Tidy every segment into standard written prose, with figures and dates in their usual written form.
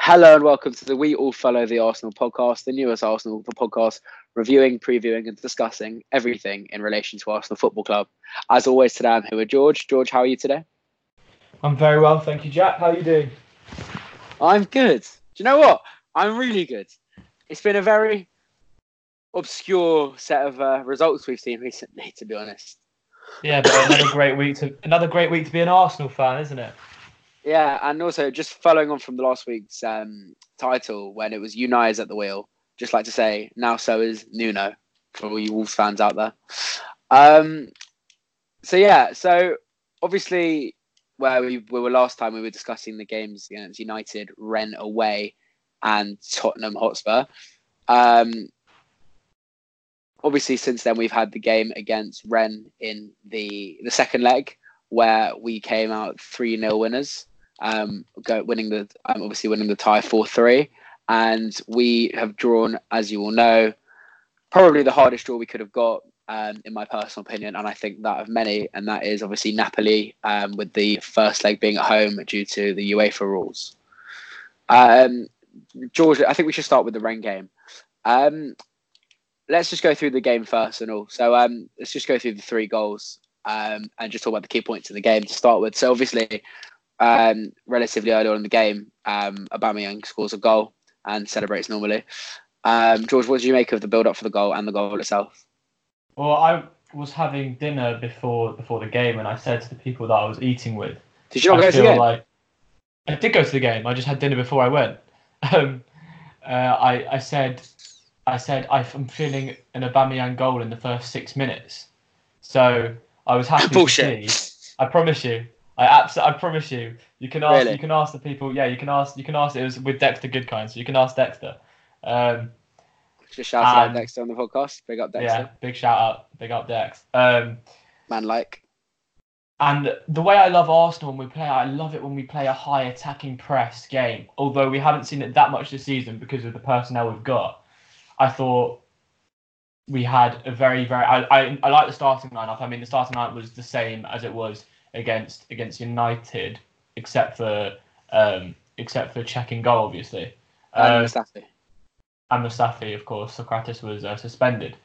Hello and welcome to the We All Follow the Arsenal podcast, the newest Arsenal podcast, reviewing, previewing and discussing everything in relation to Arsenal Football Club. As always, today I'm here with George. George, how are you today? I'm very well, thank you, Jack. How are you doing? I'm good. Do you know what? I'm really good. It's been a very obscure set of results we've seen recently, to be honest. Yeah, but another great week to be an Arsenal fan, isn't it? Yeah, and also just following on from the last week's title when it was United at the wheel, just like to say, now so is Nuno for all you Wolves fans out there. So obviously where we were last time, we were discussing the games against United, Rennes away and Tottenham Hotspur. Obviously, since then, we've had the game against Rennes in the second leg where we came out 3-0 winners. Winning the tie 4-3, and we have drawn, as you all know, probably the hardest draw we could have got, in my personal opinion, and I think that of many, and that is obviously Napoli, with the first leg being at home due to the UEFA rules. George, I think we should start with the Rennes game. Let's just go through the game first and all. So let's just go through the 3 goals and just talk about the key points of the game to start with. So obviously, relatively early on in the game, Aubameyang scores a goal and celebrates normally. George, what did you make of the build-up for the goal and the goal itself? Well, I was having dinner before the game, and I said to the people that I was eating with, "Did you not go to the game?" I did go to the game. I just had dinner before I went. I said I'm feeling an Aubameyang goal in the first 6 minutes, so I was happy Bullshit. to see. I promise you. I promise you. You can ask. Really? You can ask the people. Yeah, you can ask. It was with Dexter Goodkind, so you can ask Dexter. Just shout out Dexter on the podcast. Big up Dexter. Yeah, big shout out. Big up Dex. Man, And the way I love Arsenal when we play, I love it when we play a high attacking press game. Although we haven't seen it that much this season because of the personnel we've got. I thought we had a very, very. I like the starting lineup. I mean, the starting lineup was the same as it was against United, except for checking goal, obviously. And Mustafi. And Mustafi, of course. Socrates was suspended.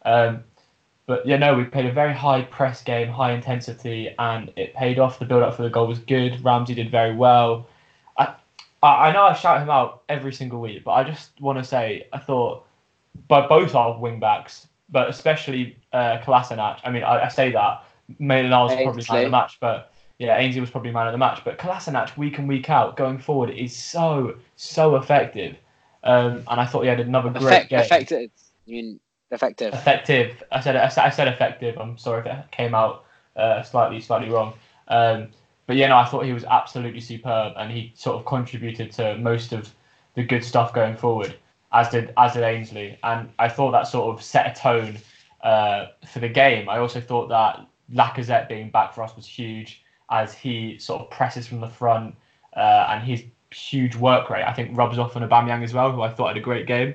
But we played a very high press game, high intensity, and it paid off. The build-up for the goal was good. Ramsey did very well. I know I shout him out every single week, but I just want to say I thought by both our wing-backs, but especially Kolasinac. I mean, I say that. Maitland-Niles was probably man of the match, but Ainsley was probably man of the match. But Kolasinac, week in, week out, going forward, is so effective. And I thought he had another great game. Effective? You mean effective? Effective. I said effective. I'm sorry if it came out slightly wrong. But I thought he was absolutely superb, and he sort of contributed to most of the good stuff going forward, as did Ainsley. And I thought that sort of set a tone for the game. I also thought that Lacazette being back for us was huge, as he sort of presses from the front, and his huge work rate, I think, rubs off on Aubameyang as well, who I thought had a great game.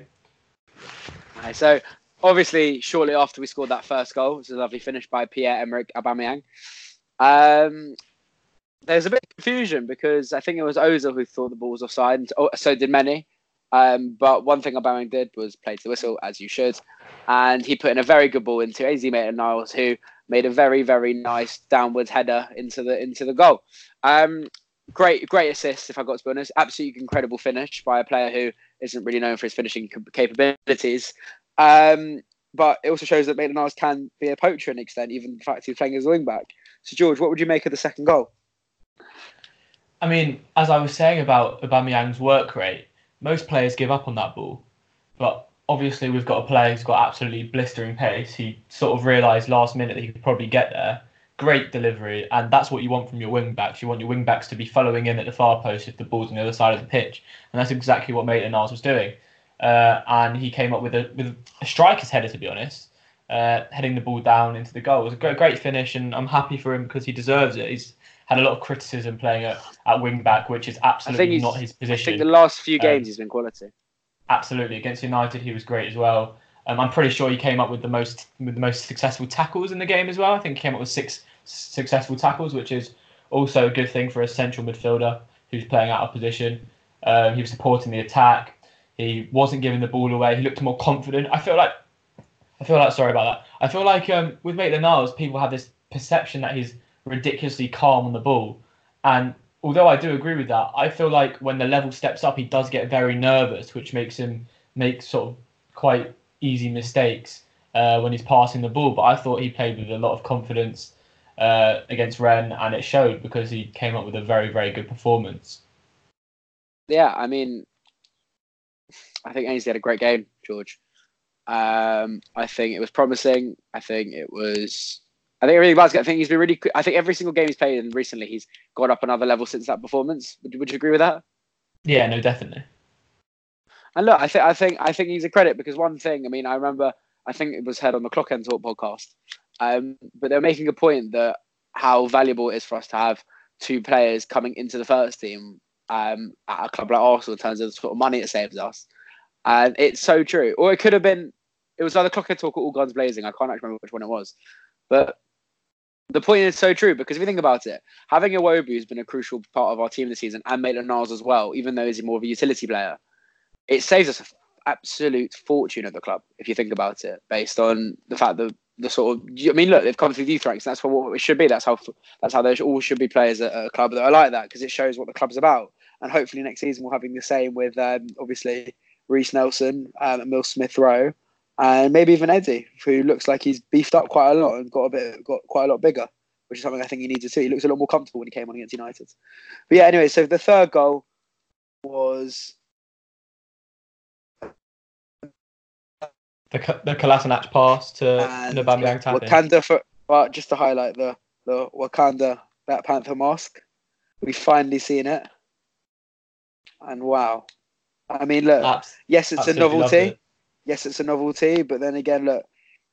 Right, so obviously, shortly after we scored that first goal, it was a lovely finish by Pierre-Emerick Aubameyang. There's a bit of confusion because I think it was Ozil who thought the ball was offside, and so did many. But one thing Aubameyang did was play to the whistle, as you should, and he put in a very good ball into Maitland-Niles, who made a very, very nice downwards header into the goal. Great assist, if I got to be honest. Absolutely incredible finish by a player who isn't really known for his finishing capabilities. But it also shows that Maitland-Niles can be a poacher to an extent, even the fact he's playing as a wing back. So, George, what would you make of the second goal? I mean, as I was saying about Aubameyang's work rate, most players give up on that ball. But obviously we've got a player who's got absolutely blistering pace. He sort of realised last minute that he could probably get there. Great delivery, and that's what you want from your wing-backs. You want your wing-backs to be following in at the far post if the ball's on the other side of the pitch. And that's exactly what Maitland-Niles was doing. And he came up with a striker's header, to be honest, heading the ball down into the goal. It was a great finish, and I'm happy for him because he deserves it. He's had a lot of criticism playing at wing-back, which is absolutely not his position. I think the last few games he's been quality. Absolutely. Against United, he was great as well. I'm pretty sure he came up with the most successful tackles in the game as well. I think he came up with 6 successful tackles, which is also a good thing for a central midfielder who's playing out of position. He was supporting the attack. He wasn't giving the ball away. He looked more confident. I feel like. Sorry about that. I feel like with Maitland-Niles, people have this perception that he's ridiculously calm on the ball, and although I do agree with that, I feel like when the level steps up, he does get very nervous, which makes him make sort of quite easy mistakes when he's passing the ball. But I thought he played with a lot of confidence against Rennes, and it showed because he came up with a very, very good performance. Yeah, I mean, I think Ainsley had a great game, George. I think it was promising. I think really about. I think he's been really. I think every single game he's played in recently, he's gone up another level since that performance. Would you agree with that? Yeah, no, definitely. And look, I think he's a credit because one thing. I mean, I remember. I think it was heard on the Clock End Talk podcast. But they're making a point that how valuable it is for us to have two players coming into the first team at a club like Arsenal in terms of the sort of money it saves us. And it's so true. Or it could have been, it was either Clock End Talk or All Guns Blazing. I can't actually remember which one it was. But the point is so true because if you think about it, having Iwobi has been a crucial part of our team this season and Maitland-Niles as well, even though he's more of a utility player. It saves us an absolute fortune at the club, if you think about it, based on the fact that the sort of, I mean, look, they've come through youth ranks. And that's what it should be. That's how they all should be players at a club that are like that because it shows what the club's about. And hopefully next season we'll having the same with obviously Reece Nelson and Emil Smith-Rowe, and maybe even Eddie, who looks like he's beefed up quite a lot and got quite a lot bigger, which is something I think he needs to see. He looks a lot more comfortable when he came on against United. But yeah, anyway, so the third goal was the Kolasinac pass to Aubameyang tapping. Wakanda just to highlight the Wakanda Black Panther mask. We've finally seen it, and wow. I mean, look, yes, it's a novelty. Yes, it's a novelty, but then again, look,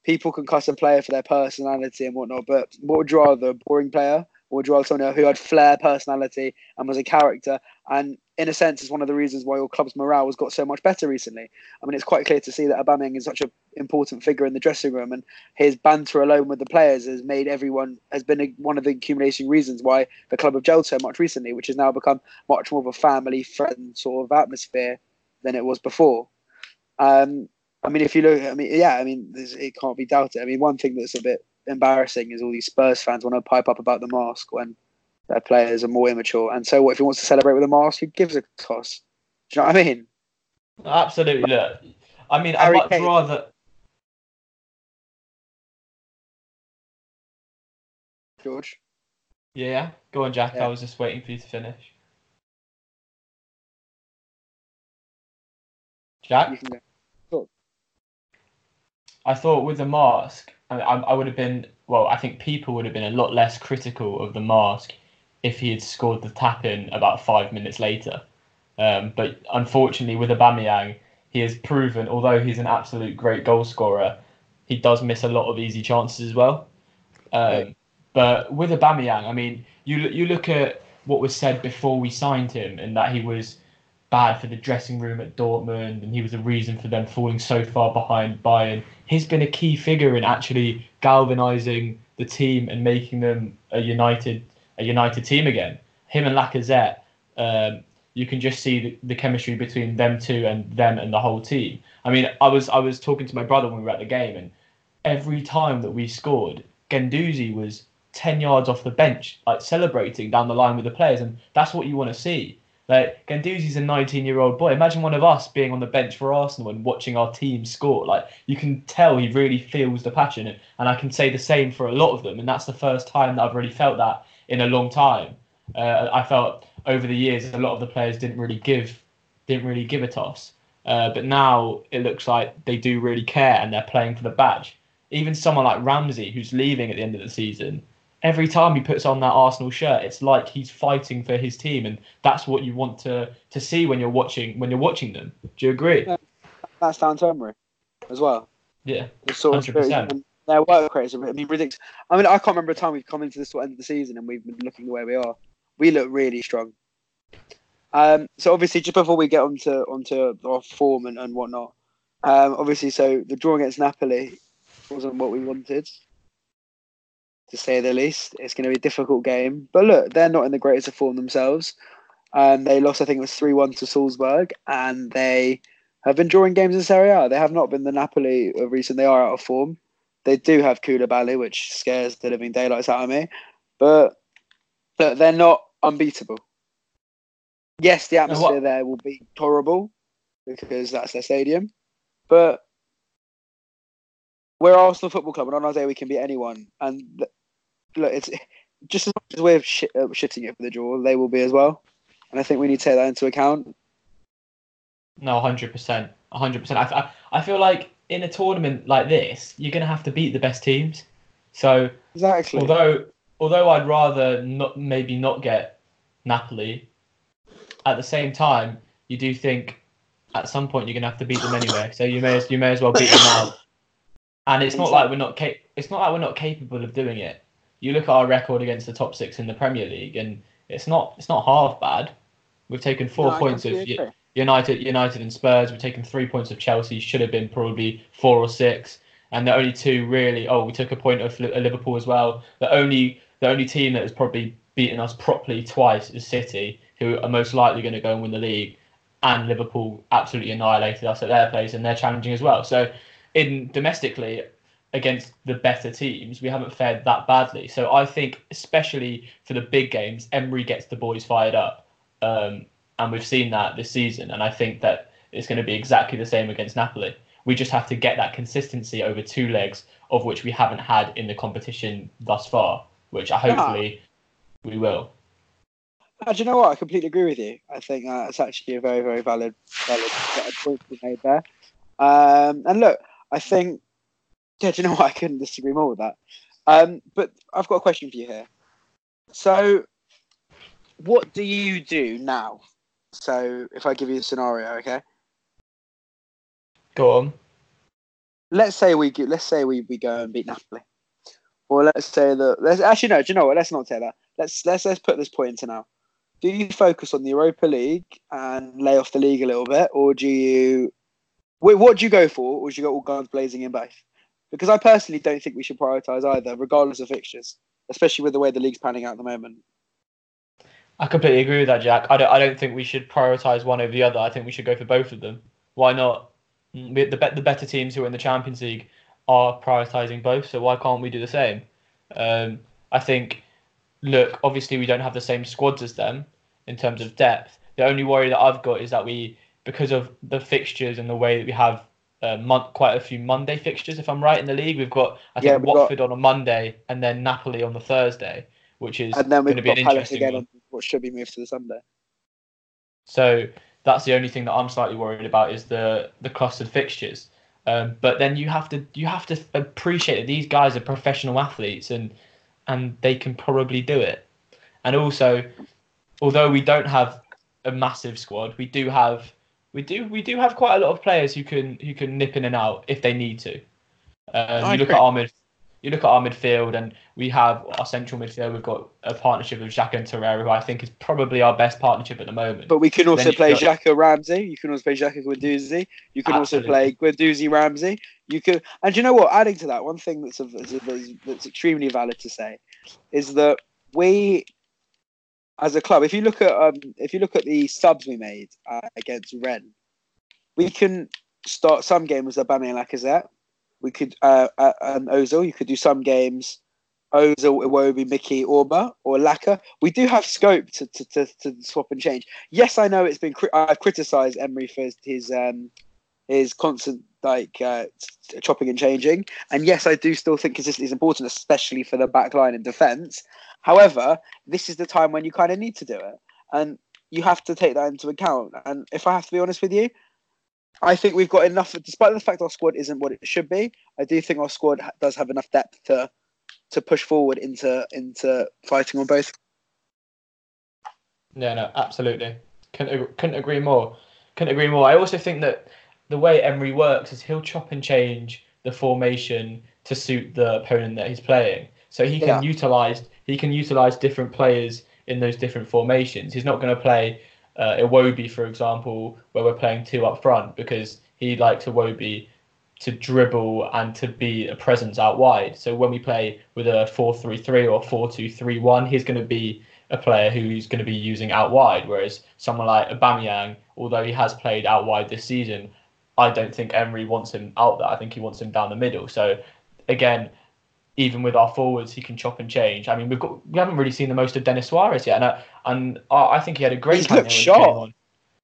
people can cuss a player for their personality and whatnot, but what would you rather, a boring player, or would you rather someone who had flair, personality, and was a character? And in a sense, it's one of the reasons why your club's morale has got so much better recently. I mean, it's quite clear to see that Aubameyang is such an important figure in the dressing room, and his banter alone with the players has been one of the accumulating reasons why the club have gelled so much recently, which has now become much more of a family friend sort of atmosphere than it was before. I mean, if you look, it can't be doubted. I mean, one thing that's a bit embarrassing is all these Spurs fans want to pipe up about the mask when their players are more immature. And so what if he wants to celebrate with a mask? Who gives a toss? Do you know what I mean? Absolutely. Look, I mean, I'd much rather... George? Yeah, go on, Jack. Yeah. I was just waiting for you to finish. Jack? You can go. I thought with the mask, I would have been, well, I think people would have been a lot less critical of the mask if he had scored the tap-in about 5 minutes later. But unfortunately, with Aubameyang, he has proven, although he's an absolute great goal scorer, he does miss a lot of easy chances as well. Right. But with Aubameyang, I mean, you look at what was said before we signed him, and that he was bad for the dressing room at Dortmund, and he was the reason for them falling so far behind Bayern. He's been a key figure in actually galvanising the team and making them a united team again. Him and Lacazette, you can just see the chemistry between them two and them and the whole team. I mean, I was talking to my brother when we were at the game, and every time that we scored, Guendouzi was 10 yards off the bench, like celebrating down the line with the players, and that's what you want to see. Like, Guendouzi's a 19-year-old boy. Imagine one of us being on the bench for Arsenal and watching our team score. Like, you can tell he really feels the passion, and I can say the same for a lot of them. And that's the first time that I've really felt that in a long time. I felt over the years a lot of the players didn't really give a toss, but now it looks like they do really care and they're playing for the badge. Even someone like Ramsey, who's leaving at the end of the season, every time he puts on that Arsenal shirt, it's like he's fighting for his team, and that's what you want to see when you're watching them. Do you agree? Yeah, that's down to Emery as well. Yeah, the sort of 100%. Their work rate is ridiculous. I mean, I can't remember a time we've come into this end of the season and we've been looking the way we are. We look really strong. So obviously, just before we get onto our form and whatnot, obviously, so the draw against Napoli wasn't what we wanted, to say the least. It's going to be a difficult game. But look, they're not in the greatest of form themselves. They lost, I think it was 3-1 to Salzburg, and they have been drawing games in Serie A. They have not been the Napoli of recent. They are out of form. They do have Koulibaly, which scares the living daylights out of me. But they're not unbeatable. Yes, the atmosphere there will be horrible because that's their stadium. But we're Arsenal Football Club, and on our day we can beat anyone. And look, it's just as much as we're shitting it for the draw, they will be as well. And I think we need to take that into account. No, 100%. 100%. I feel like in a tournament like this, you're going to have to beat the best teams. So, exactly. Although I'd rather not get Napoli, at the same time, you do think at some point you're going to have to beat them anyway. So you may as well beat them now. And it's not like we're not capable of doing it. You look at our record against the top 6 in the Premier League, and it's not half bad. We've taken 4 points of United and Spurs. We've taken 3 points of Chelsea. Should have been probably 4 or 6. And the only 2 really. Oh, we took a point of Liverpool as well. The only team that has probably beaten us properly twice is City, who are most likely going to go and win the league. And Liverpool absolutely annihilated us at their place, and they're challenging as well. So, domestically against the better teams, we haven't fared that badly. So I think, especially for the big games, Emery gets the boys fired up. And we've seen that this season. And I think that it's going to be exactly the same against Napoli. We just have to get that consistency over 2 legs, of which we haven't had in the competition thus far, which hopefully we will. Do you know what? I completely agree with you. I think it's actually a very, very valid point to be made there. And look, I think, do you know what? I couldn't disagree more with that. But I've got a question for you here. So, what do you do now? So, if I give you a scenario, okay? Go on. Let's say we go and beat Napoli, or let's say that. Actually, no. Do you know what? Let's not say that. Let's put this point into now. Do you focus on the Europa League and lay off the league a little bit, or do you? What do you go for, or do you go all guns blazing in both? Because I personally don't think we should prioritise either, regardless of fixtures, especially with the way the league's panning out at the moment. I completely agree with that, Jack. I don't think we should prioritise one over the other. I think we should go for both of them. Why not? The better teams who are in the Champions League are prioritising both, so why can't we do the same? I think, look, obviously we don't have the same squads as them in terms of depth. The only worry that I've got is that because of the fixtures and the way that we have quite a few Monday fixtures, if I'm right, in the league. We've got, Watford on a Monday and then Napoli on the Thursday, which is going to be an interesting one. What should be moved to the Sunday. So that's the only thing that I'm slightly worried about is the clustered fixtures. But then you have to appreciate that these guys are professional athletes and they can probably do it. And also, although we don't have a massive squad, we do have quite a lot of players who can nip in and out if they need to. You look at our midfield, and we have our central midfield. We've got a partnership with Xhaka and Torreira, who I think is probably our best partnership at the moment. But we can also play Xhaka Ramsey. You can also play Xhaka Guendouzi. You can also play Guendouzi Ramsey. And you know what? Adding to that, one thing that's extremely valid to say is that we, as a club, if you look at the subs we made against Rennes, we can start some games with Aubameyang and Lacazette. We could Ozil. You could do some games Ozil, Iwobi, Mickey, Orba, or Laka. We do have scope to swap and change. Yes, I know I've criticised Emery for his constant chopping and changing, and yes, I do still think consistency is important, especially for the back line and defence. However, this is the time when you kind of need to do it, and you have to take that into account. And if I have to be honest with you, I think we've got enough, despite the fact our squad isn't what it should be. I do think our squad does have enough depth to push forward into fighting on both. Yeah, no, absolutely. Couldn't agree more. I also think that the way Emery works is he'll chop and change the formation to suit the opponent that he's playing. So he can utilize different players in those different formations. He's not going to play Iwobi, for example, where we're playing 2 up front, because he likes Iwobi to dribble and to be a presence out wide. So when we play with a 4-3-3 or 4-2-3-1, he's going to be a player who he's going to be using out wide. Whereas someone like Aubameyang, although he has played out wide this season, I don't think Emery wants him out there. I think he wants him down the middle. So again, even with our forwards, he can chop and change. I mean, we haven't really seen the most of Denis Suarez yet, and I think he had a great He's campaign looked when he sharp. came on.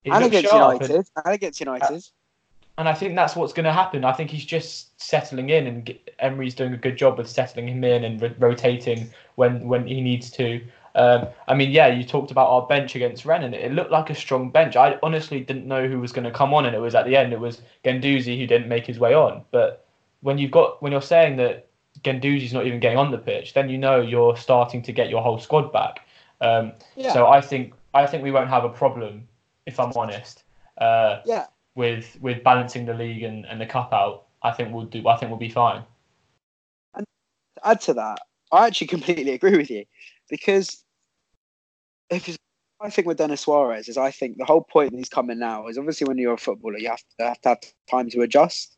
And against United. And I think that's what's going to happen. I think he's just settling in, and Emery's doing a good job with settling him in and rotating when he needs to. I mean, yeah, you talked about our bench against Rennes, and it looked like a strong bench. I honestly didn't know who was going to come on, and it was at the end, it was Guendouzi who didn't make his way on. But when you're saying that Guendouzi's not even getting on the pitch, then you know you're starting to get your whole squad back. So I think we won't have a problem, if I'm honest. With balancing the league and the cup out, I think we'll be fine. And to add to that, I actually completely agree with you, because I think with Denis Suarez is, I think the whole point that he's coming now is, obviously when you're a footballer, you have to have time to adjust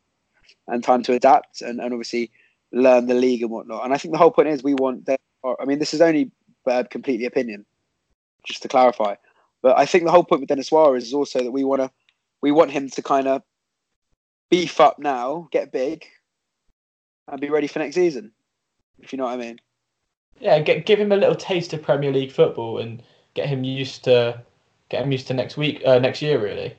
and time to adapt and obviously learn the league and whatnot. And I think the whole point is we want. I mean, this is only completely opinion, just to clarify. But I think the whole point with Denis Suarez is also that we want him to kind of beef up now, get big, and be ready for next season, if you know what I mean. Yeah, give him a little taste of Premier League football and get him used to next year, really.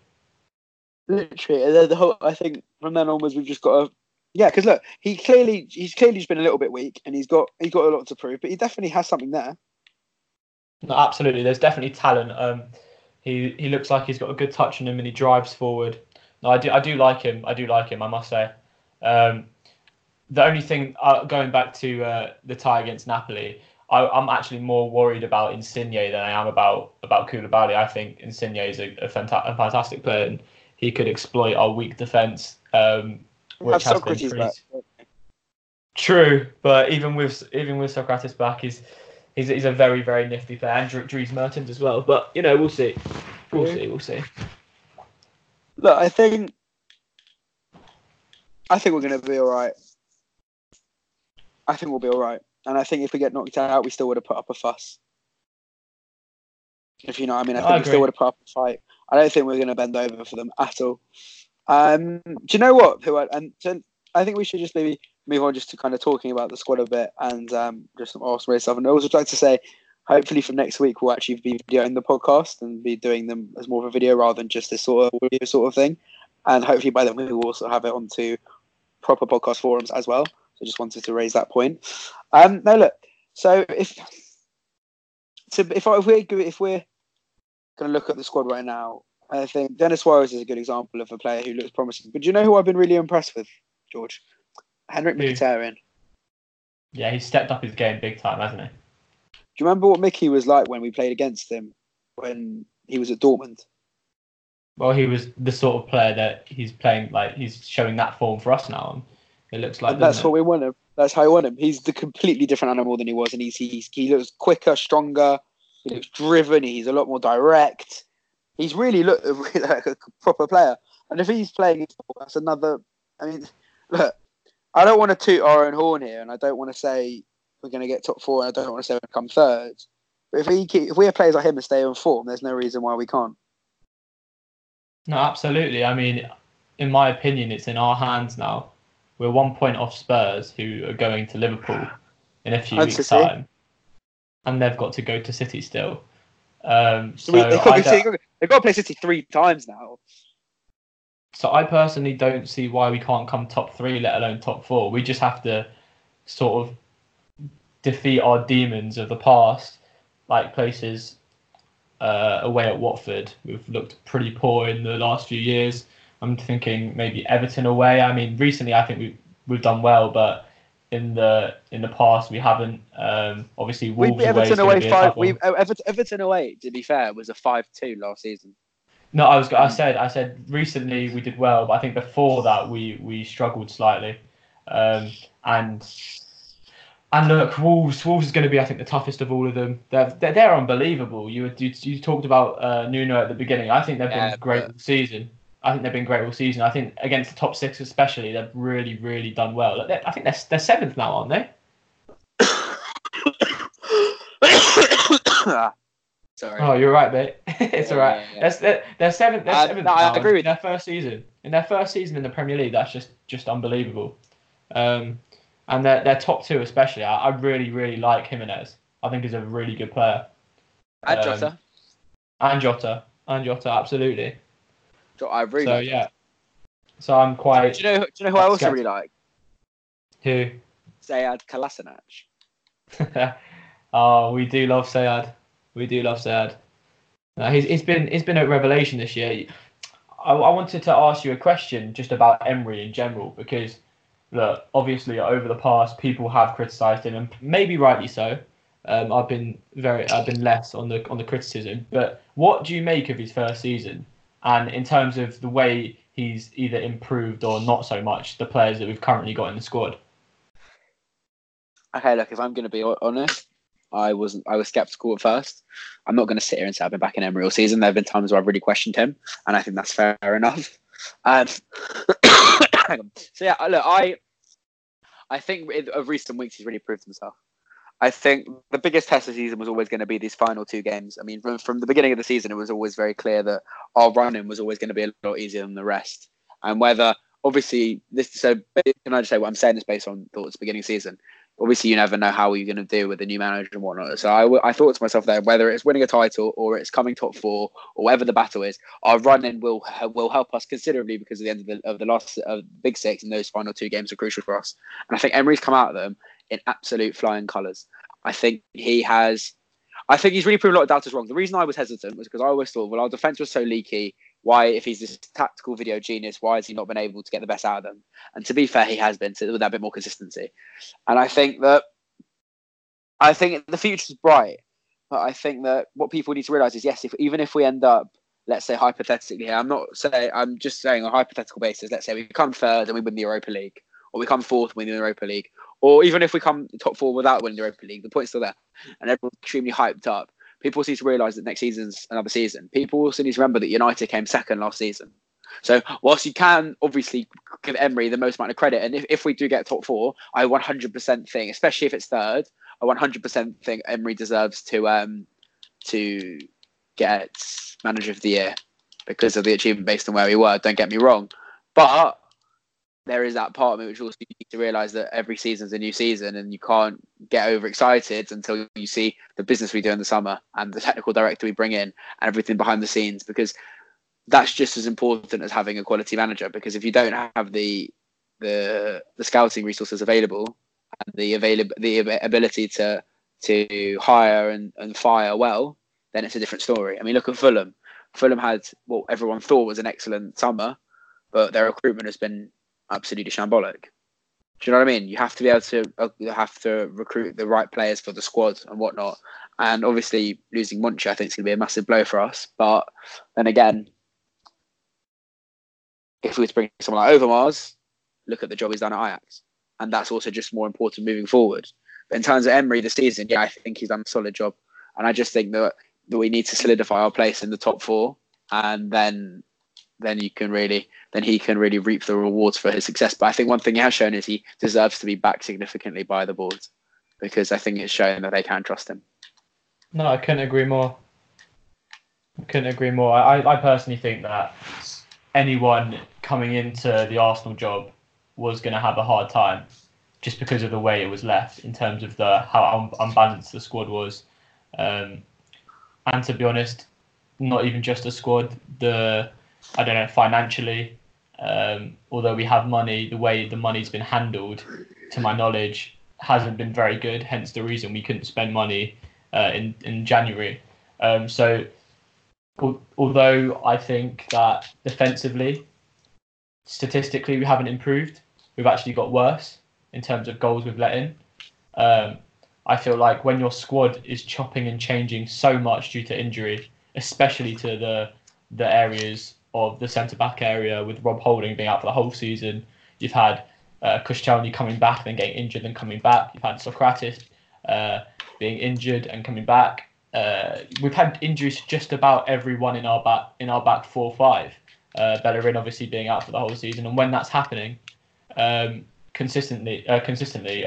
Literally, the whole. I think from then onwards we've just got to. Yeah, because look, he's clearly just been a little bit weak, and he's got a lot to prove, but he definitely has something there. No, absolutely. There's definitely talent. He looks like he's got a good touch on him, and he drives forward. No, I do like him. I must say. The only thing, going back to the tie against Napoli, I'm actually more worried about Insigne than I am about Koulibaly. I think Insigne is a fantastic player, and he could exploit our weak defence, which has been pretty. True, but even with Socrates back, he's a very, very nifty player, and Dries Mertens as well. But we'll see. We'll see. Look, I think we're going to be all right. I think we'll be all right, and I think if we get knocked out, we still would have put up a fuss. If you know what I mean, I think we still would have put up a fight. I don't think we're going to bend over for them at all. Do you know what? I think we should just maybe move on just to kind of talking about the squad a bit and just some Arsenal stuff. And I also like to say, hopefully from next week we'll actually be videoing the podcast and be doing them as more of a video rather than just this sort of audio sort of thing. And hopefully by then we will also have it onto proper podcast forums as well. So just wanted to raise that point. Now look, so if we're going to look at the squad right now, I think Denis Suarez is a good example of a player who looks promising. But do you know who I've been really impressed with, George? Henrik Mkhitaryan. Yeah, he's stepped up his game big time, hasn't he? Do you remember what Mickey was like when we played against him when he was at Dortmund? Well, he was the sort of player that he's playing, like he's showing that form for us now. It looks like that's what we want him. That's how we want him. He's the completely different animal than he was, and he looks quicker, stronger. He looks driven. He's a lot more direct. He's really looked like a proper player. And if he's playing, that's another. I mean, look, I don't want to toot our own horn here, and I don't want to say we're going to get top four, and I don't want to say we're going to come third. But if we have players like him and stay on form, there's no reason why we can't. No, absolutely. I mean, in my opinion, it's in our hands now. We're 1 point off Spurs, who are going to Liverpool in a few weeks' time, and they've got to go to City still. They've got to play City 3 times now. So I personally don't see why we can't come top 3, let alone top 4. We just have to sort of defeat our demons of the past, like places away at Watford. We've looked pretty poor in the last few years. I'm thinking maybe Everton away. I mean, recently I think we've done well, but in the past we haven't. Obviously, Wolves Everton away. To be fair, was a 5-2 last season. No, I said recently we did well, but I think before that we struggled slightly. And look, Wolves is going to be, I think, the toughest of all of them. They're unbelievable. You talked about Nuno at the beginning. I think they've been great all season. I think against the top 6 especially, they've really, really done well. I think they're 7th now, aren't they? Sorry. Oh, you're right, mate. It's all right. Yeah. They're seventh. They're seventh No, I now agree in with their first season. In their first season in the Premier League, that's just unbelievable. And their top two especially, I really like Jimenez. I think he's a really good player. And Jota. And Jota, absolutely. I really So like Jota. yeah. So I'm quite. Do you know who I also really like? Who? Sead Kolasinac. Oh, we do love Sayad. We do love Sayad. He's been a revelation this year. I wanted to ask you a question just about Emery in general because, look, obviously over the past people have criticised him and maybe rightly so. I've been less on the criticism. But what do you make of his first season? And in terms of the way he's either improved or not so much, the players that we've currently got in the squad. Okay, look, if I'm going to be honest, I was skeptical at first. I'm not going to sit here and say I've been back in Emery all season. There have been times where I've really questioned him, and I think that's fair enough. So yeah, look, I think of recent weeks he's really proved himself. I think the biggest test of the season was always going to be these final two games. I mean, from the beginning of the season, it was always very clear that our run-in was always going to be a lot easier than the rest. And whether, obviously, can I just say what I'm saying is based on thoughts beginning of season. Obviously, you never know how you're going to do with a new manager and whatnot. So I thought to myself there, whether it's winning a title or it's coming top four or whatever the battle is, our run-in will help us considerably because at the end of the last Big Six, and those final two games are crucial for us. And I think Emery's come out of them in absolute flying colours. I think he's really proved a lot of doubters wrong. The reason I was hesitant was because I always thought, well, our defence was so leaky. Why, if he's this tactical video genius, why has he not been able to get the best out of them? And to be fair, he has been with that bit more consistency. And I think the future's bright. But I think that what people need to realise is, yes, even if we end up, let's say hypothetically here, I'm just saying on a hypothetical basis, let's say we come third and we win the Europa League, or we come fourth and win the Europa League, or even if we come top four without winning the Europa League, the point's still there. And everyone's extremely hyped up. People need to realise that next season's another season. People also need to remember that United came second last season. So whilst you can obviously give Emery the most amount of credit, and if we do get top four, I 100% think, especially if it's third, I 100% think Emery deserves to get Manager of the Year because of the achievement based on where we were. Don't get me wrong, but there is that part of me which also you need to realise that every season's a new season and you can't get overexcited until you see the business we do in the summer and the technical director we bring in and everything behind the scenes, because that's just as important as having a quality manager. Because if you don't have the scouting resources available and the ability to hire and fire well, then it's a different story. I mean, look at Fulham. Fulham had what everyone thought was an excellent summer, but their recruitment has been absolutely shambolic. Do you know what I mean? You have to be able to recruit the right players for the squad and whatnot. And obviously losing Monchi, I think, is going to be a massive blow for us. But then again, if we were to bring someone like Overmars, look at the job he's done at Ajax. And that's also just more important moving forward. But in terms of Emery this season, yeah, I think he's done a solid job. And I just think that we need to solidify our place in the top four, and then he can really reap the rewards for his success. But I think one thing he has shown is he deserves to be backed significantly by the board, because I think it's shown that they can trust him. No, I couldn't agree more. I personally think that anyone coming into the Arsenal job was going to have a hard time just because of the way it was left in terms of how unbalanced the squad was. And to be honest, not even just the squad, financially, although we have money, the way the money's been handled, to my knowledge, hasn't been very good. Hence the reason we couldn't spend money in January. So although I think that defensively, statistically, we haven't improved, we've actually got worse in terms of goals we've let in. I feel like when your squad is chopping and changing so much due to injury, especially to the areas of the centre-back area, with Rob Holding being out for the whole season, you've had Koscielny coming back, then getting injured, then coming back. You've had Socrates being injured and coming back. We've had injuries to just about everyone in our back 4-5. Bellerin obviously being out for the whole season, and when that's happening consistently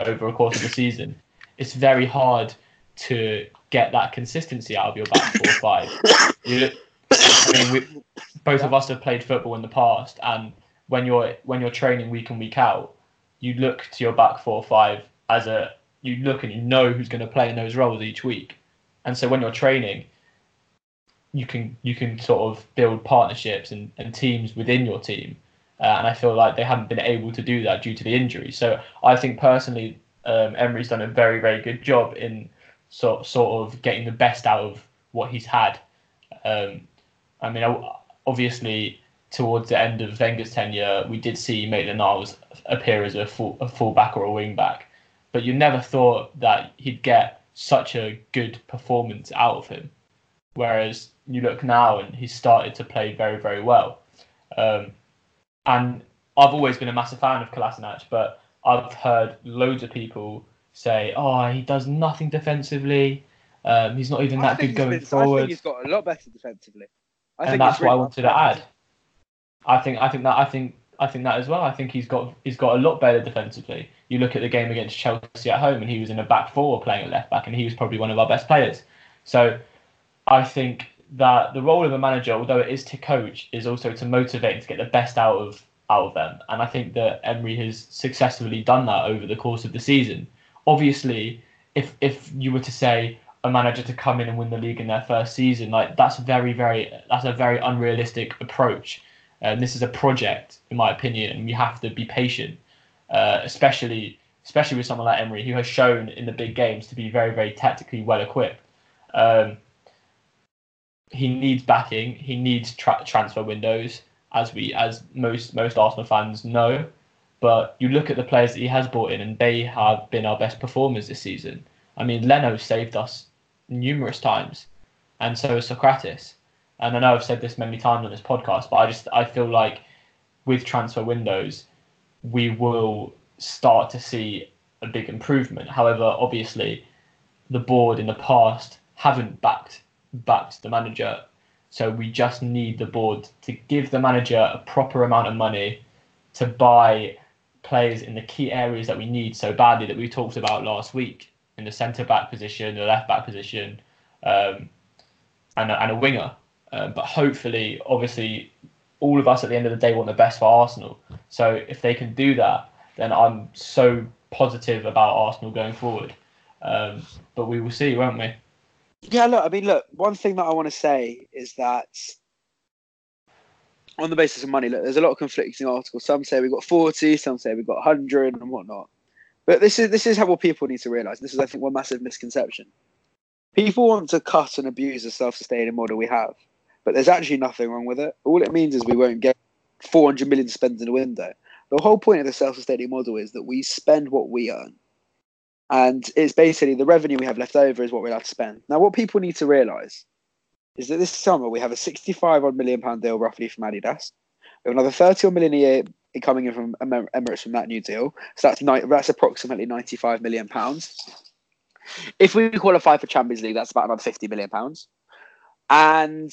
over a course of the season, it's very hard to get that consistency out of your back 4 or 5. Both of us have played football in the past, and when you're training week in, week out, you look to your back 4 or 5 you look and you know who's going to play in those roles each week. And so when you're training, you can sort of build partnerships and teams within your team. And I feel like they haven't been able to do that due to the injury. So I think personally, Emery's done a very, very good job in sort of getting the best out of what he's had. I mean, obviously, towards the end of Wenger's tenure, we did see Maitland-Niles appear as a full-back or a wing-back. But you never thought that he'd get such a good performance out of him. Whereas you look now and he's started to play very, very well. And I've always been a massive fan of Kolasinac, but I've heard loads of people say, "Oh, he does nothing defensively. He's not even that good going forward." I think he's got a lot better defensively. And that's what I wanted to add. I think that as well. I think he's got a lot better defensively. You look at the game against Chelsea at home, and he was in a back 4 playing at left back, and he was probably one of our best players. So I think that the role of a manager, although it is to coach, is also to motivate and to get the best out of them. And I think that Emery has successfully done that over the course of the season. Obviously, if you were to say a manager to come in and win the league in their first season, like that's a very unrealistic approach. And this is a project, in my opinion, and you have to be patient, especially with someone like Emery, who has shown in the big games to be very, very tactically well equipped. He needs backing. He needs transfer windows, as most Arsenal fans know. But you look at the players that he has brought in, and they have been our best performers this season. I mean, Leno saved us numerous times, and so has Socrates. And I know I've said this many times on this podcast, but I feel like with transfer windows, we will start to see a big improvement. However, obviously, the board in the past haven't backed the manager, so we just need the board to give the manager a proper amount of money to buy players in the key areas that we need so badly that we talked about last week, in the centre-back position, the left-back position, and a winger. But hopefully, obviously, all of us at the end of the day want the best for Arsenal. So if they can do that, then I'm so positive about Arsenal going forward. But we will see, won't we? Yeah, look, one thing that I want to say is that on the basis of money, look, there's a lot of conflicting articles. Some say we've got 40, some say we've got 100 and whatnot. But this is what people need to realise. This is, I think, one massive misconception. People want to cut and abuse the self-sustaining model we have, but there's actually nothing wrong with it. All it means is we won't get 400 million spent in a window. The whole point of the self-sustaining model is that we spend what we earn. And it's basically the revenue we have left over is what we'll have to spend. Now, what people need to realise is that this summer we have a £65 million deal roughly from Adidas. We have another 30 million a year coming in from Emirates from that new deal. So that's approximately £95 million. If we qualify for Champions League, that's about another £50 million. And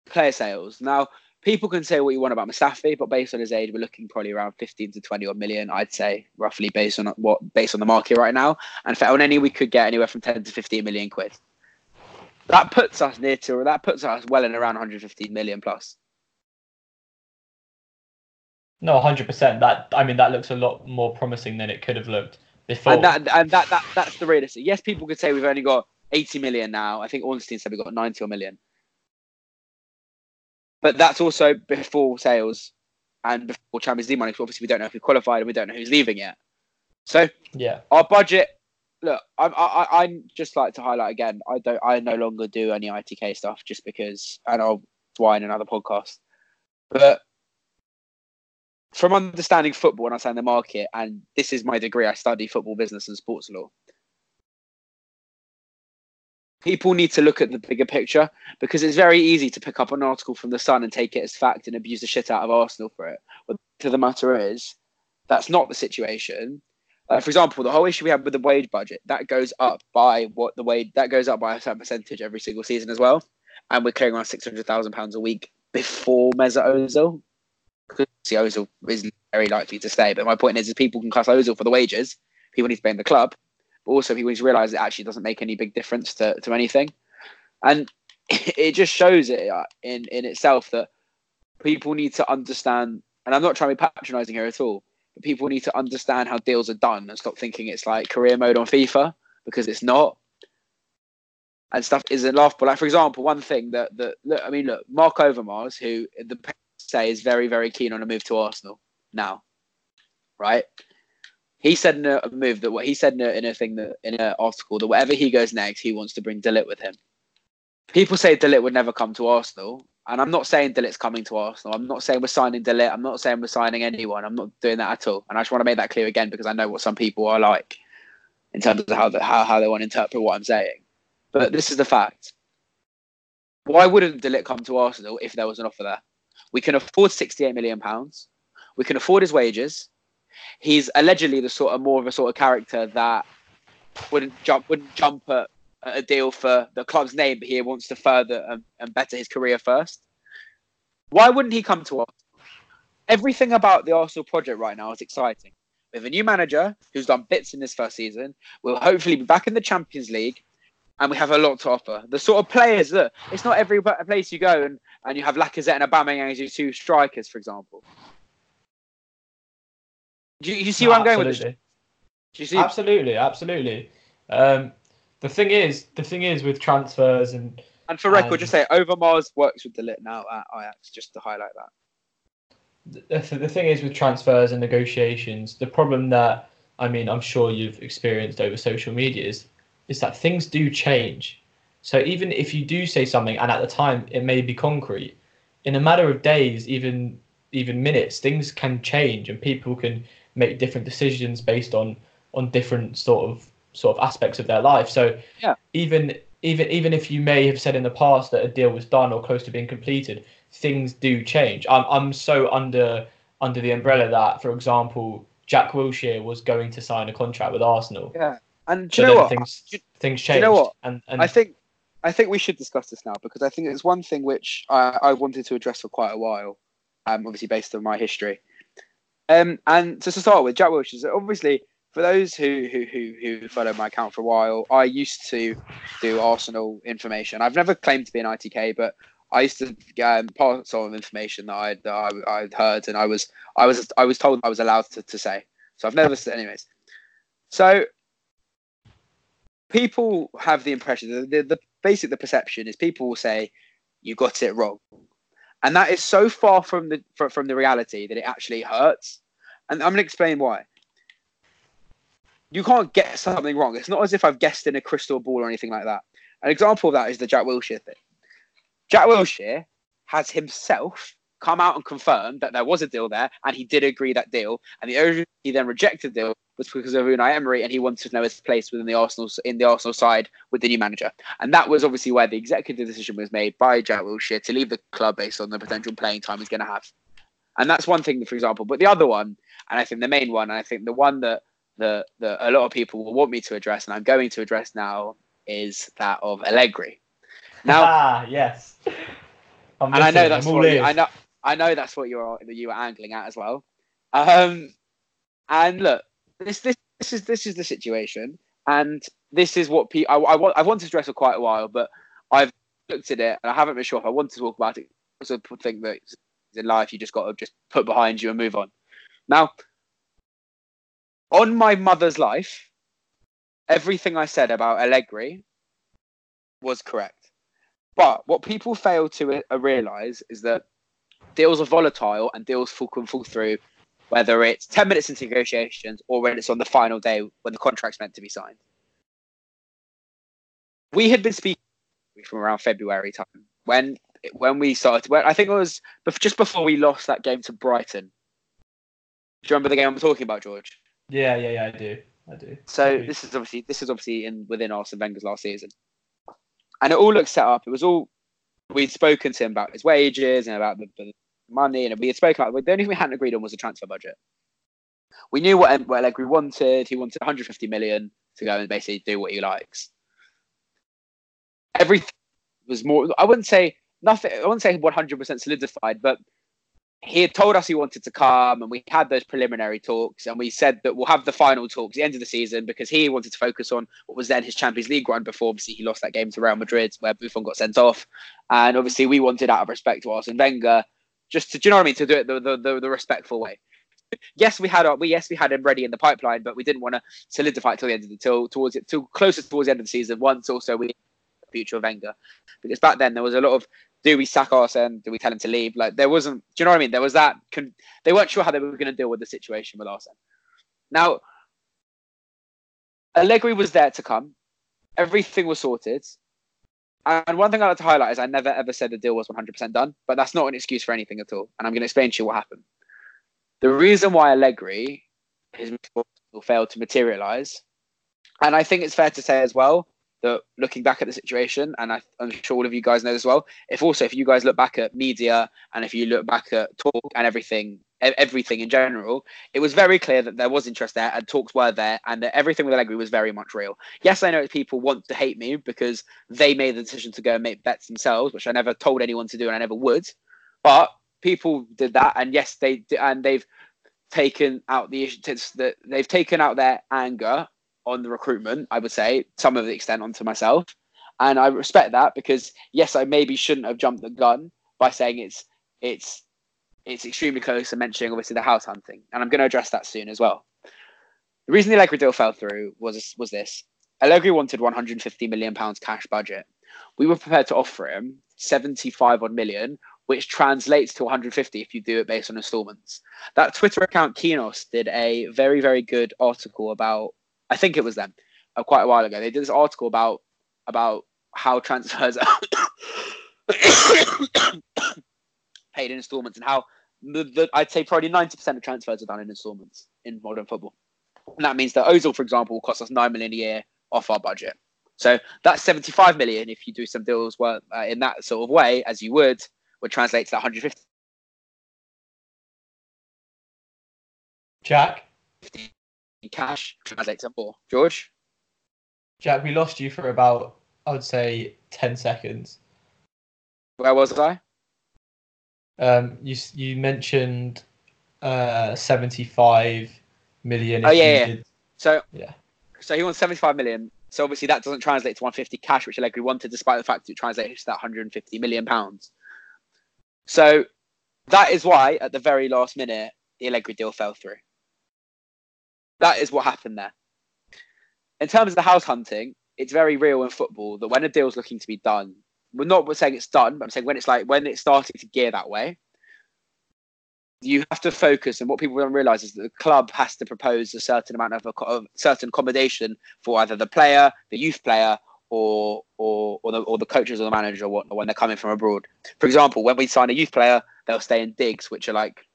player sales. Now, people can say what you want about Mustafi, but based on his age, we're looking probably around 15 to 20 odd million, I'd say, roughly based on the market right now. And for El Neni, we could get anywhere from 10 to 15 million quid. That puts us well in around 115 million plus. No, 100%. That looks a lot more promising than it could have looked before. And that's the realistic. Yes, people could say we've only got 80 million now. I think Ornstein said we've got 90 million. But that's also before sales and before Champions League money. So obviously, we don't know if we qualified and we don't know who's leaving yet. So yeah, our budget. Look, I just like to highlight again. I no longer do any ITK stuff just because, and I'll wine another podcast. But from understanding football and understanding the market, and this is my degree, I study football business and sports law. People need to look at the bigger picture because it's very easy to pick up an article from The Sun and take it as fact and abuse the shit out of Arsenal for it. But the matter is, that's not the situation. For example, the whole issue we have with the wage budget, that goes up by a certain percentage every single season as well. And we're clearing around £600,000 a week before Mesut Ozil. Because Ozil is very likely to stay. But my point is people can cuss Ozil for the wages. People need to pay in the club. but also people need to realise it actually doesn't make any big difference to anything. And it just shows it in itself that people need to understand, and I'm not trying to be patronising here at all, but people need to understand how deals are done and stop thinking it's like career mode on FIFA, because it's not. And stuff isn't laughable. Like, for example, one thing that look, Mark Overmars, who the say is very, very keen on a move to Arsenal now, right? He said in a move that what he said in a thing that in an article that wherever he goes next, he wants to bring De Ligt with him. People say De Ligt would never come to Arsenal, and I'm not saying De Ligt's coming to Arsenal. I'm not saying we're signing De Ligt. I'm not saying we're signing anyone. I'm not doing that at all. And I just want to make that clear again, because I know what some people are like in terms of how they want to interpret what I'm saying. But this is the fact. Why wouldn't De Ligt come to Arsenal if there was an offer there? We can afford £68 million. We can afford his wages. He's allegedly more of a sort of character that wouldn't jump at a deal for the club's name, but he wants to further and better his career first. Why wouldn't he come to us? Everything about the Arsenal project right now is exciting. We have a new manager who's done bits in this first season. We'll hopefully be back in the Champions League, and we have a lot to offer. The sort of players that it's not every place you go and you have Lacazette and Aubameyang as your two strikers, for example. Do you see where I'm going with this? Do you see? Absolutely. The thing is with transfers and for record, just say Overmars works with De Ligt now at Ajax, just to highlight that. The thing is with transfers and negotiations, the problem that I'm sure you've experienced over social media is that things do change. So even if you do say something and at the time it may be concrete, in a matter of days, even minutes, things can change and people can make different decisions based on different sort of aspects of their life. So yeah, even if you may have said in the past that a deal was done or close to being completed, things do change. I'm so under the umbrella that, for example, Jack Wilshere was going to sign a contract with Arsenal. Yeah, and do you know what? Things changed. Do you know what? And I think we should discuss this now, because I think it's one thing which I wanted to address for quite a while, obviously based on my history. And to start with, Jack Wilshere, obviously, for those who follow my account for a while, I used to do Arsenal information. I've never claimed to be an ITK, but I used to pass on information that I'd heard, and I was told I was allowed to say. So I've never said, anyways. So people have the impression that the perception is people will say you got it wrong, and that is so far from the reality that it actually hurts. And I'm going to explain why. You can't get something wrong. It's not as if I've guessed in a crystal ball or anything like that. An example of that is the Jack Wilshere thing. Jack Wilshere has himself come out and confirmed that there was a deal there, and he did agree that deal. And the only he then rejected the deal was because of Unai Emery, and he wanted to know his place within the Arsenal side with the new manager. And that was obviously where the executive decision was made by Jack Wilshere to leave the club based on the potential playing time he's going to have. And that's one thing, for example. But the other one, and I think the main one, and I think the one that a lot of people will want me to address, and I'm going to address now, is that of Allegri. Now, yes, and I know that's I know that's what you were angling at as well. And look, this is the situation, and this is what I wanted to address for quite a while, but I've looked at it and I haven't been sure if I want to talk about it. I also think that in life you just got to just put behind you and move on. Now, on my mother's life, everything I said about Allegri was correct. But what people fail to realise is that deals are volatile and deals can fall through, whether it's 10 minutes into negotiations or when it's on the final day when the contract's meant to be signed. We had been speaking from around February time when we started. I think it was just before we lost that game to Brighton. Do you remember the game I'm talking about, George? Yeah, I do. So this is obviously within Arsene Wenger's last season, and it all looked set up. It was all we'd spoken to him about his wages and about the money, and we had spoken about. The only thing we hadn't agreed on was the transfer budget. We knew what Allegri wanted. He wanted 150 million to go and basically do what he likes. Everything was more. I wouldn't say nothing. I wouldn't say 100% solidified, but he had told us he wanted to come, and we had those preliminary talks, and we said that we'll have the final talks at the end of the season because he wanted to focus on what was then his Champions League run before obviously he lost that game to Real Madrid where Buffon got sent off. And obviously we wanted, out of respect to Arsene Wenger, just to, do you know what I mean, to do it the respectful way. Yes, we had him ready in the pipeline, but we didn't want to solidify it till the end of till closer towards the end of the season. Once also we the future of Wenger, because back then there was a lot of, do we sack Arsene? Do we tell him to leave? Like there wasn't. Do you know what I mean? There was that. They weren't sure how they were going to deal with the situation with Arsene. Now, Allegri was there to come. Everything was sorted. And one thing I like to highlight is I never ever said the deal was 100% done, but that's not an excuse for anything at all. And I'm going to explain to you what happened. The reason why Allegri, his failed to materialise, and I think it's fair to say as well that looking back at the situation, and I'm sure all of you guys know as well, if you guys look back at media and if you look back at talk and everything in general, it was very clear that there was interest there and talks were there and that everything with Allegri was very much real. Yes, I know people want to hate me because they made the decision to go and make bets themselves, which I never told anyone to do and I never would. But people did that, and yes, they did, and they've taken out they've taken out their anger on the recruitment, I would say, some of the extent onto myself. And I respect that because, yes, I maybe shouldn't have jumped the gun by saying it's extremely close and mentioning, obviously, the house hunting. And I'm going to address that soon as well. The reason the Allegri deal fell through was this. Allegri wanted £150 million cash budget. We were prepared to offer him 75 odd million, which translates to 150 if you do it based on installments. That Twitter account, Kinos, did a very, very good article about, I think it was them, quite a while ago. They did this article about how transfers are paid in installments and how I'd say probably 90% of transfers are done in installments in modern football. And that means that Ozil, for example, will cost us 9 million a year off our budget. So that's 75 million if you do some deals in that sort of way, as you would translate to that 150. Jack? Cash translates to more. George? Jack, we lost you for about, I would say, 10 seconds. Where was I? You mentioned 75 million. Oh, yeah. So he wants 75 million. So obviously that doesn't translate to 150 cash, which Allegri wanted, despite the fact that it translates to that 150 million pounds. So that is why, at the very last minute, the Allegri deal fell through. That is what happened there. In terms of the house hunting, it's very real in football that when a deal's looking to be done, we're saying it's done, but I'm saying when it's starting to gear that way, you have to focus. And what people don't realise is that the club has to propose a certain amount of certain accommodation for either the player, the youth player, or the coaches or the manager or whatnot when they're coming from abroad. For example, when we sign a youth player, they'll stay in digs, which are like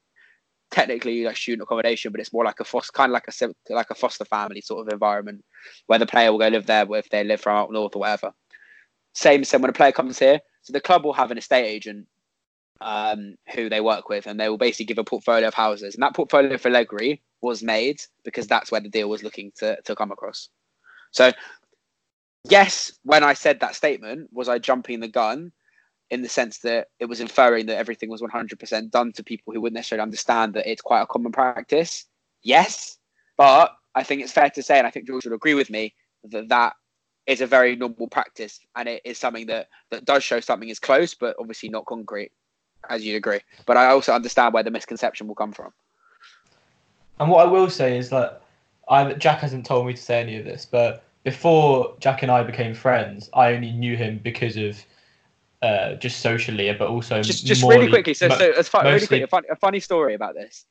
technically like student accommodation, but it's more like a foster family sort of environment where the player will go live there if they live from up north or whatever. Same when a player comes here, so the club will have an estate agent who they work with, and they will basically give a portfolio of houses. And that portfolio for Allegri was made because that's where the deal was looking to come across. So, yes, when I said that statement, was I jumping the gun in the sense that it was inferring that everything was 100% done to people who wouldn't necessarily understand that it's quite a common practice? Yes, but I think it's fair to say, and I think George would agree with me, that is a very normal practice, and it is something that does show something is close, but obviously not concrete, as you'd agree. But I also understand where the misconception will come from. And what I will say is that Jack hasn't told me to say any of this, but before Jack and I became friends, I only knew him because of just socially, but also just really quickly. So really quick, a funny story about this.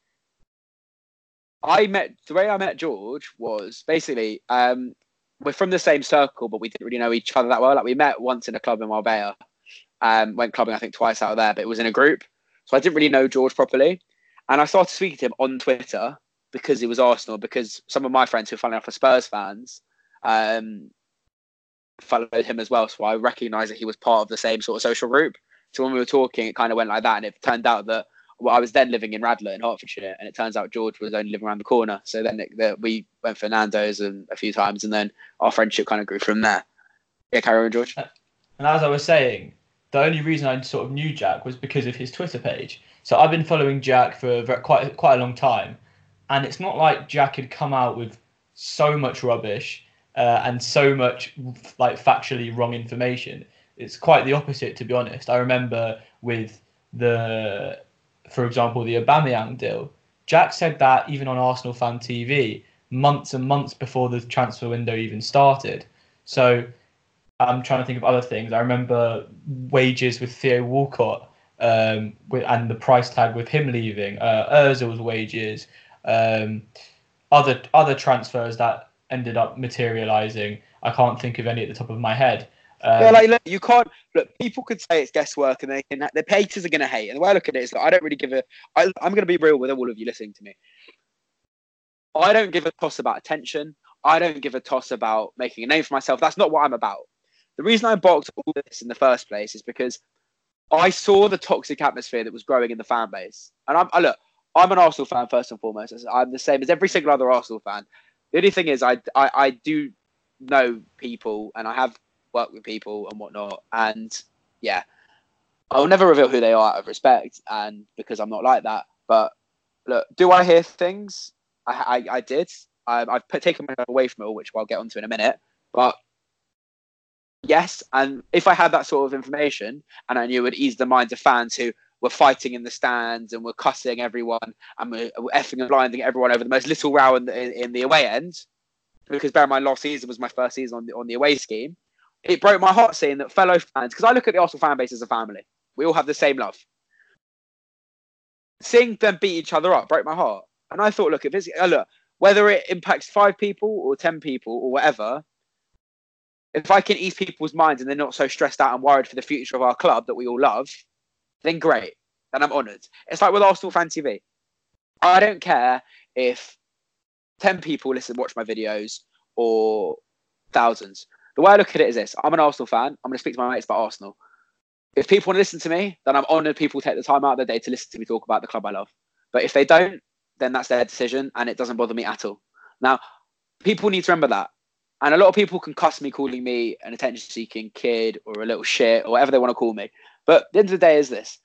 The way I met George was basically we're from the same circle, but we didn't really know each other that well. Like we met once in a club in Marbella, went clubbing I think twice out of there, but it was in a group, so I didn't really know George properly. And I started speaking to him on Twitter because he was Arsenal, because some of my friends who, funnily enough, are Spurs fans, followed him as well. So I recognised that he was part of the same sort of social group. So when we were talking, it kind of went like that. And it turned out that I was then living in Radler in Hertfordshire, and it turns out George was only living around the corner. So then we went for Nando's a few times, and then our friendship kind of grew from there. Yeah, carry on, George. And as I was saying, the only reason I sort of knew Jack was because of his Twitter page. So I've been following Jack for quite a long time, and it's not like Jack had come out with so much rubbish and so much like factually wrong information. It's quite the opposite, to be honest. I remember with for example, the Aubameyang deal. Jack said that even on Arsenal Fan TV months and months before the transfer window even started. So I'm trying to think of other things. I remember wages with Theo Walcott, and the price tag with him leaving. Ozil's wages, other transfers that ended up materialising. I can't think of any at the top of my head. Look, you can't look. People could say it's guesswork, and the haters are going to hate. And the way I look at it is that I don't really I'm going to be real with all of you listening to me. I don't give a toss about attention. I don't give a toss about making a name for myself. That's not what I'm about. The reason I boxed all this in the first place is because I saw the toxic atmosphere that was growing in the fan base. And I'm an Arsenal fan first and foremost. I'm the same as every single other Arsenal fan. The only thing is I do know people, and I have worked with people and whatnot. And yeah, I'll never reveal who they are out of respect, and because I'm not like that. But look, do I hear things? I did. I've taken myself away from it all, which I'll get onto in a minute. But yes, and if I had that sort of information and I knew it would ease the minds of fans who were fighting in the stands and were cussing everyone and were effing and blinding everyone over the most little row in the away end, because bear in mind last season was my first season on the away scheme, it broke my heart seeing that fellow fans, because I look at the Arsenal fan base as a family. We all have the same love. Seeing them beat each other up broke my heart. And I thought, look, whether it impacts 5 people or 10 people or whatever, if I can ease people's minds and they're not so stressed out and worried for the future of our club that we all love, then great. Then I'm honoured. It's like with Arsenal Fan TV. I don't care if 10 people watch my videos or thousands. The way I look at it is this. I'm an Arsenal fan. I'm going to speak to my mates about Arsenal. If people want to listen to me, then I'm honoured people take the time out of their day to listen to me talk about the club I love. But if they don't, then that's their decision and it doesn't bother me at all. Now, people need to remember that. And a lot of people can cuss me calling me an attention-seeking kid or a little shit or whatever they want to call me. But the end of the day is this.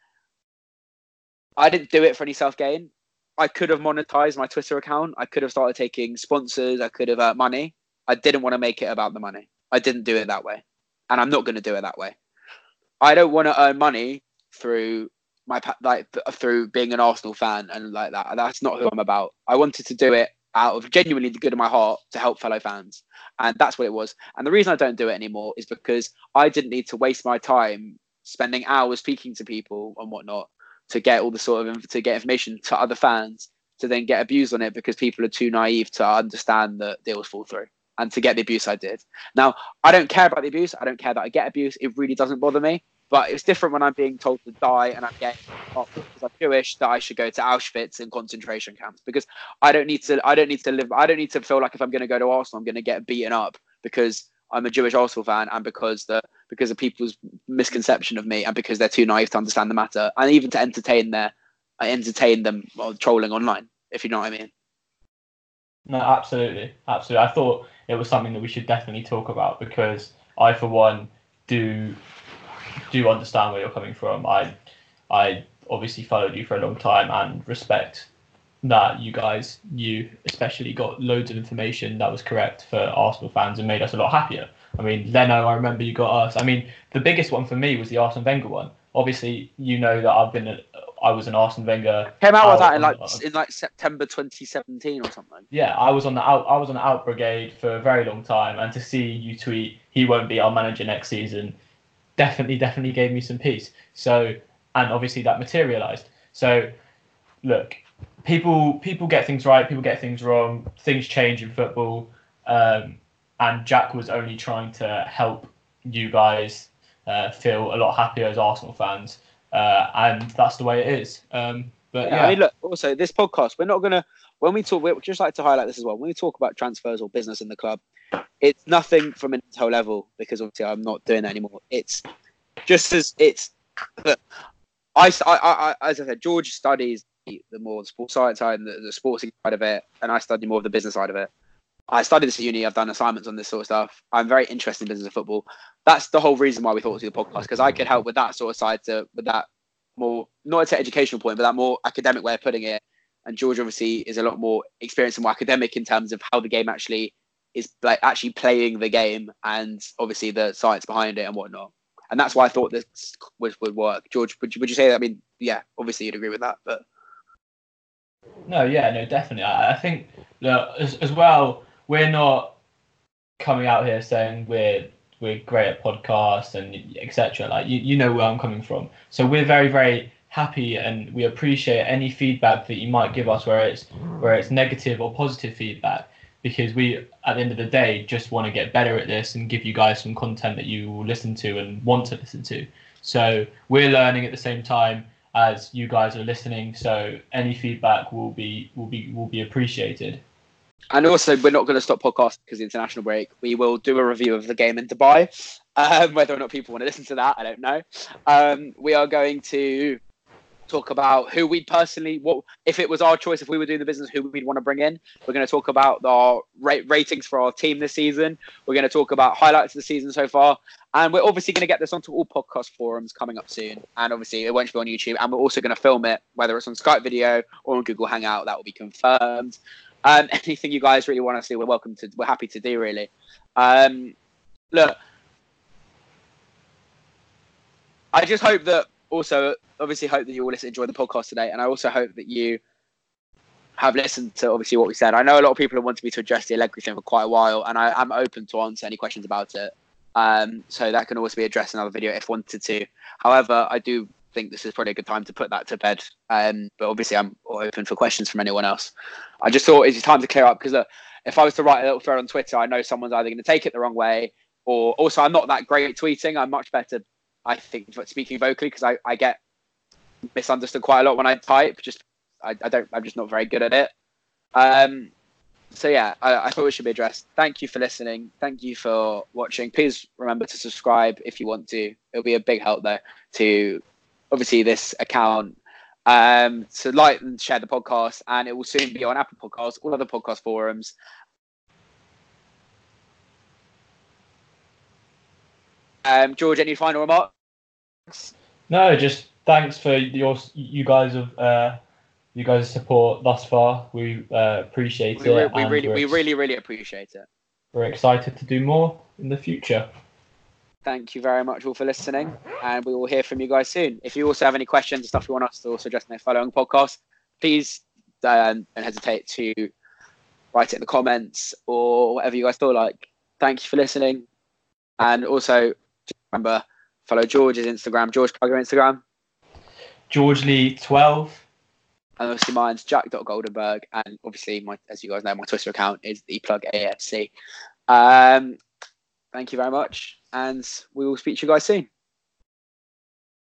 I didn't do it for any self-gain. I could have monetized my Twitter account. I could have started taking sponsors. I could have earned money. I didn't want to make it about the money. I didn't do it that way. And I'm not going to do it that way. I don't want to earn money through through being an Arsenal fan and like that. That's not who I'm about. I wanted to do it out of genuinely the good of my heart to help fellow fans. And that's what it was. And the reason I don't do it anymore is because I didn't need to waste my time spending hours speaking to people and whatnot to get all the to get information to other fans to then get abused on it because people are too naive to understand that deals fall through and to get the abuse I did. Now, I don't care about the abuse. I don't care that I get abuse. It really doesn't bother me. But it's different when I'm being told to die and I'm getting because I'm Jewish that I should go to Auschwitz and concentration camps because I don't need to feel like if I'm going to go to Arsenal I'm going to get beaten up because I'm a Jewish Arsenal fan and because of people's misconception of me and because they're too naive to understand the matter and even to entertain them while trolling online, if you know what I mean. No, absolutely. I thought it was something that we should definitely talk about because I, for one, do understand where you're coming from. I obviously followed you for a long time and respect that you especially got loads of information that was correct for Arsenal fans and made us a lot happier. I mean, Leno, I remember you got us. I mean, the biggest one for me was the Arsene Wenger one. Obviously, you know that I was an Arsene Wenger. Came out with that in September 2017 or something. Yeah, I was on the out brigade for a very long time, and to see you tweet he won't be our manager next season definitely gave me some peace. So, and obviously that materialized. So, look, people get things right, people get things wrong, things change in football, and Jack was only trying to help you guys feel a lot happier as Arsenal fans, and that's the way it is. But yeah, I mean, look. Also, this podcast, we're not gonna when we talk. We just like to highlight this as well. When we talk about transfers or business in the club, it's nothing from an intel level because obviously I'm not doing that anymore. It's just as it's. Look, as I said, George studies the more sports science side and the sporting side of it, and I study more of the business side of it. I studied this at uni. I've done assignments on this sort of stuff. I'm very interested in business of football. that's the whole reason why we thought to do the podcast, because I could help with that sort of side, with that more, not an educational point, but that more academic way of putting it. And George obviously is a lot more experienced and more academic in terms of how the game actually is, like actually playing the game, and obviously the science behind it and whatnot. And that's why I thought this would work. George, would you say that? I mean, yeah, obviously you'd agree with that, but no, definitely. I think that as well, we're not coming out here saying we're great at podcasts and etc. Like you know where I'm coming from. So we're very, very happy, and we appreciate any feedback that you might give us, where it's negative or positive feedback, because we, at the end of the day, just want to get better at this and give you guys some content that you will listen to and want to listen to. So we're learning at the same time as you guys are listening. So any feedback will be appreciated. And also, we're not going to stop podcasting because of the international break. We will do a review of the game in Dubai. Whether or not people want to listen to that, I don't know. We are going to talk about who we'd personally, what if it was our choice, if we were doing the business, who we'd want to bring in. We're going to talk about our ratings for our team this season. We're going to talk about highlights of the season so far, and we're obviously going to get this onto all podcast forums coming up soon, and obviously it won't be on YouTube, and we're also going to film it, whether it's on Skype video or on Google Hangout. That will be confirmed. Anything you guys really want to see, we're happy to do, really. Look, I just hope that also, obviously, hope that you all enjoy the podcast today, and I also hope that you have listened to obviously what we said. I know a lot of people have wanted me to address the Allegri thing for quite a while, and I am open to answer any questions about it. So that can also be addressed in another video if wanted to. However, I do think this is probably a good time to put that to bed. But obviously, I'm open for questions from anyone else. I just thought it's time to clear up, because look, if I was to write a little thread on Twitter, I know someone's either going to take it the wrong way, or also I'm not that great at tweeting. I'm much better, I think, speaking vocally, because I get misunderstood quite a lot when I type. I'm just not very good at it. So yeah, I thought it should be addressed. Thank you for listening. Thank you for watching. Please remember to subscribe if you want to. It'll be a big help though to obviously this account. So like and share the podcast, and it will soon be on Apple Podcasts, all other podcast forums. George, any final remarks? No, just thanks for you guys' support thus far. We appreciate it. We really appreciate it. We're excited to do more in the future. Thank you very much all for listening, and we will hear from you guys soon. If you also have any questions and stuff you want us to also address in the following podcast, please don't hesitate to write it in the comments or whatever you guys feel like. Thank you for listening, and also remember, follow George's Instagram. George, plug your Instagram. GeorgeLee12. And obviously mine's jack.goldenberg. And obviously, as you guys know, my Twitter account is theplugafc. Thank you very much. And we will speak to you guys soon.